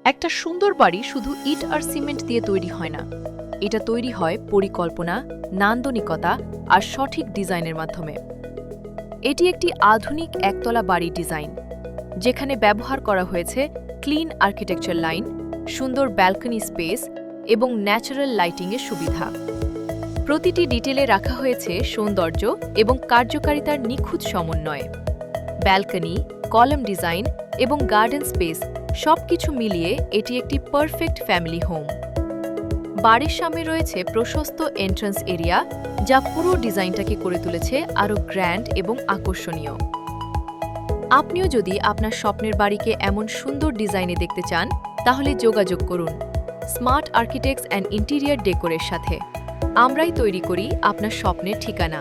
একটা সুন্দর বাড়ি শুধু ইট আর সিমেন্ট দিয়ে তৈরি হয় না, এটা তৈরি হয় পরিকল্পনা, নান্দনিকতা আর সঠিক ডিজাইনের মাধ্যমে। এটি একটি আধুনিক একতলা বাড়ির ডিজাইন, যেখানে ব্যবহার করা হয়েছে ক্লিন আর্কিটেকচার লাইন, সুন্দর ব্যালকনি স্পেস এবং ন্যাচারাল লাইটিংয়ের সুবিধা। প্রতিটি ডিটেলে রাখা হয়েছে সৌন্দর্য এবং কার্যকারিতার নিখুঁত সমন্বয়। ব্যালকনি, কলাম ডিজাইন এবং গার্ডেন স্পেস সবকিছু মিলিয়ে এটি একটি পারফেক্ট ফ্যামিলি হোম। বাড়ির সামনে রয়েছে প্রশস্ত এন্ট্রান্স এরিয়া, যা পুরো ডিজাইনটাকে করে তুলেছে আরও গ্র্যান্ড এবং আকর্ষণীয়। আপনিও যদি আপনার স্বপ্নের বাড়িকে এমন সুন্দর ডিজাইনে দেখতে চান, তাহলে যোগাযোগ করুন স্মার্ট আর্কিটেক্টস অ্যান্ড ইন্টেরিয়র ডেকোরের সাথে। আমরাই তৈরি করি আপনার স্বপ্নের ঠিকানা।